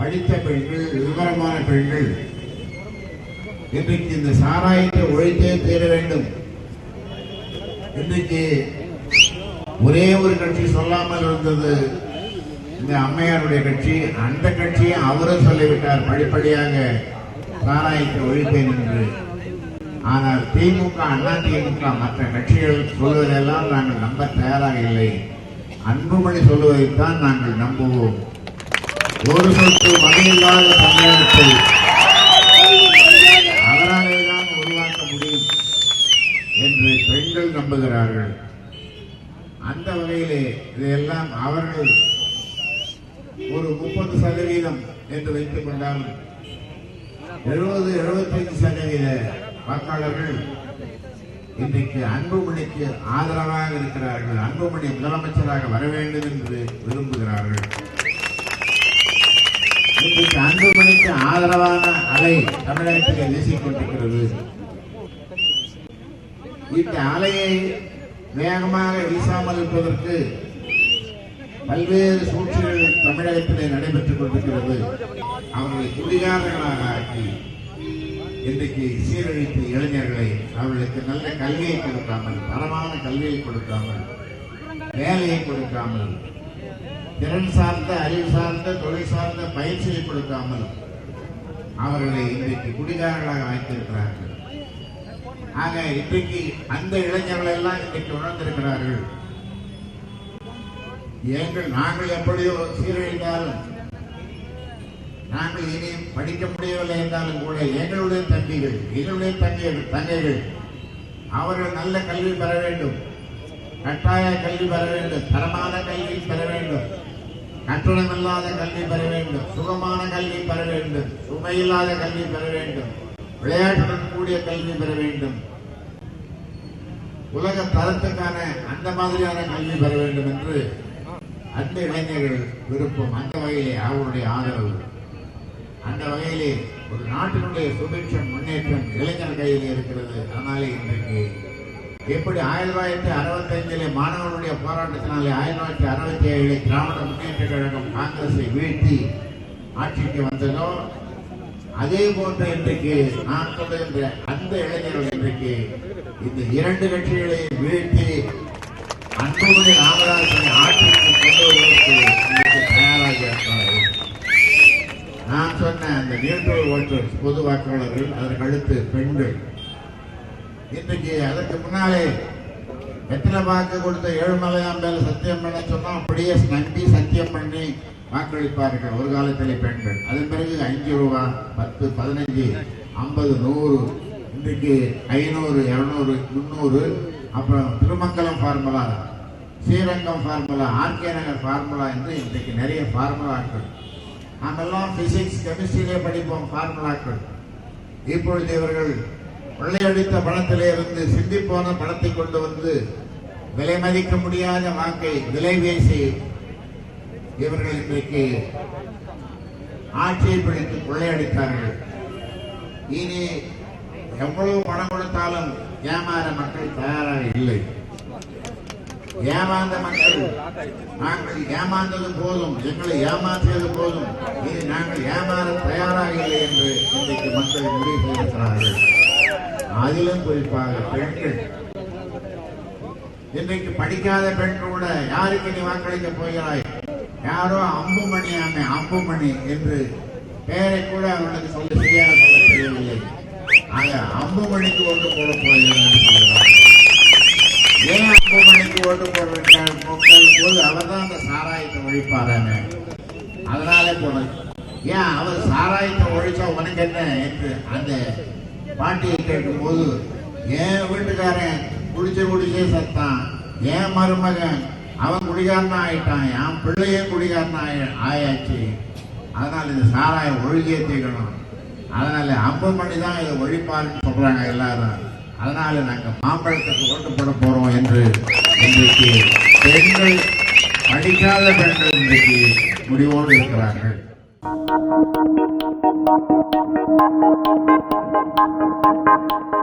படித்த பெண்கள், விவரமான பெண்கள் இன்றைக்கு இந்த சாராயத்தை ஒழித்தே தீர வேண்டும். இன்றைக்கு ஒரே ஒரு கட்சி சொல்லாமல் இருந்தது இந்த அம்மையாருடைய கட்சி. அந்த கட்சியை அவரும் சொல்லிவிட்டார் படிப்படியாக சாராயத்தை ஒழிப்பேன் என்று. ஆனால் திமுக, அண்ணா திமுக, மற்ற கட்சிகள் சொல்வதெல்லாம் நாங்கள் நம்ப தயாராக இல்லை. அன்புமணி சொல்லுவதைத்தான் நாங்கள் நம்புவோம். ஒரு சொட்டு மதியில்லாத தமிழகத்தை அவராலேதான் உருவாக்க முடியும் என்று பெண்கள் நம்புகிறார்கள். அந்த வகையிலே இதையெல்லாம் அவர்கள் ஒரு 30% என்று வைத்துக் கொண்டாலும் 70-75% வாக்காளர்கள் இன்றைக்கு அன்புமணிக்கு ஆதரவாக இருக்கிறார்கள். அன்புமணி முதலமைச்சராக வர வேண்டும் என்று விரும்புகிறார்கள். இன்றைக்கு அன்புமணிக்கு ஆதரவான அலை தமிழகத்தில் வீசிக்கொண்டிருக்கிறது. இந்த அலையை வேகமாக வீசாமல் இருப்பதற்கு பல்வேறு சூழ்ச்சிகள் தமிழகத்திலே நடைபெற்றுக் கொண்டிருக்கிறது. அவர்களை குடிகாரர்களாக ஆக்கி இன்றைக்கு சீரழித்த இளைஞர்களை அவர்களுக்கு நல்ல கல்வியை கொடுக்காமல், தரமான கல்வியை கொடுக்காமல், வேலையை கொடுக்காமல், திறன் சார்ந்த, அறிவு சார்ந்த, தொழில் சார்ந்த பயிற்சியை கொடுக்காமல் அவர்களை இன்றைக்கு குடிகாரர்களாக வைத்திருக்கிறார்கள். ஆக இன்றைக்கு அந்த இளைஞர்கள் எல்லாம் இன்றைக்கு உணர்ந்திருக்கிறார்கள். நாங்கள் எப்படியோ சீரழிந்தாலும், நாங்கள் இனி படிக்க முடியவில்லை என்றாலும் கூட எங்களுடைய தம்பிகள், எங்களுடைய தங்கைகள் அவர்கள் நல்ல கல்வி பெற வேண்டும், கட்டாய கல்வி பெற வேண்டும், தரமான கல்வி பெற வேண்டும், கட்டணமில்லாத கல்வி பெற வேண்டும், சுகமான கல்வி பெற வேண்டும், சுமையில்லாத கல்வி பெற வேண்டும், விளையாட்டுடன் கூடிய கல்வி பெற வேண்டும், உலக தரத்துக்கான அந்த மாதிரியான கல்வி பெற வேண்டும் என்று அந்த இளைஞர்கள் விருப்பம். அந்த வகையிலே அவருடைய ஆதரவு, அந்த வகையிலே ஒரு நாட்டினுடைய சுபிட்சம், முன்னேற்றம் இளைஞர் கையிலே இருக்கிறது. அதனாலே இன்றைக்கு எப்படி 1965 மாணவர்களுடைய போராட்டத்தினாலே 1967 திராவிட முன்னேற்ற கழகம் காங்கிரஸை வீழ்த்தி ஆட்சிக்கு வந்ததோ, அதே போன்று இன்றைக்கு நான் சொல்லுகின்ற அந்த இளைஞர்கள் இன்றைக்கு இந்த இரண்டு கட்சிகளையும் வீழ்த்தி அன்புமணி ராமதாசனை ஆட்சிக்கு கொண்டு வருவதற்கு தயாராக இருக்கிறார்கள். நான் சொன்ன அந்த நியூட்ரல் ஓட்டர்ஸ், பொது வாக்காளர்கள், அதற்கு அடுத்து பெண்கள். இன்றைக்கு அதற்கு முன்னாலே வெற்றில வாக்கு கொடுத்த ஏழுமலையாம் மேல சத்தியம் பண்ண சொன்னா அப்படியே நம்பி சத்தியம் பண்ணி வாக்களிப்பார்கள் ஒரு காலத்திலே பெண்கள். அதன் பிறகு 5 ரூபா, 10, 15, 50, 100, இன்றைக்கு 500, 200, 300, அப்புறம் Thirumangalam formula, Srirangam formula, RK Nagar formula என்று இன்றைக்கு நிறைய ஃபார்முலாக்கள். நாமெல்லாம் பிசிக்ஸ், கெமிஸ்ட்ரியிலே படிப்போம் ஃபார்முலாக்கள். இப்பொழுது இவர்கள் கொள்ளையடித்த பணத்திலே இருந்து சிந்திப்போன பணத்தை கொண்டு வந்து விலை மதிக்க முடியாத வாக்கை விலை பேசி இவர்கள் இன்றைக்கு ஆட்சியை பிடித்து கொள்ளையடித்தார்கள். இனி எவ்வளவு பணம் கொடுத்தாலும் ஏமாற மக்கள் தயாராக இல்லை. ஏமாந்த மக்கள், நாங்கள் ஏமாந்தது போதும், எங்களை ஏமாற்றியது போதும், இனி நாங்கள் ஏமாற தயாராக இல்லை என்று இன்றைக்கு மக்கள் முடிவு செய்திருக்கிறார்கள். அதிலும் குறிப்பாக பெண்கள், இன்றைக்கு படிக்காத பெண்கள் கூட யாருக்கு நீ வாக்களிக்க போகிறாய், யாரோ அம்புமணியாமே, அம்புமணி என்று பெயரை கூட அவர்களுக்கு சரியாக சொல்ல தெரியவில்லை. ஆக அம்புமணிக்கு ஓட்டு போட போகிறேன் என்று சொல்கிறார். ஏன் அம்புமணிக்கு ஓட்டு போடுறாங்க போது அவர் தான் அந்த சாராயத்தை ஒழிப்பாராங்க, அதனாலே போனது. ஏன் அவர் சாராயத்தை ஒழிச்சா உனக்கு என்ன என்று அந்த பாட்டியை கேட்கும் போது, என் வீட்டுக்காரன் குடிச்சே சத்தான், என் மருமகன் அவன் குடிகாரனா ஆயிட்டான், என் பிள்ளையும் குடிகாரனா ஆயாச்சு, அதனால இந்த சாராயம் ஒழிஞ்சே தீக்கணும், அதனால அம்புமணி தான் இதை ஒழிப்பாருன்னு சொல்றாங்க எல்லாரும், அதனால நாங்க மாம்பழத்துக்கு ஓட்டு போட போறோம் என்று இன்றைக்கு பெண்கள், படிக்காத பெண்கள் இன்றைக்கு முடிவோடு இருக்கிறார்கள். Thank you.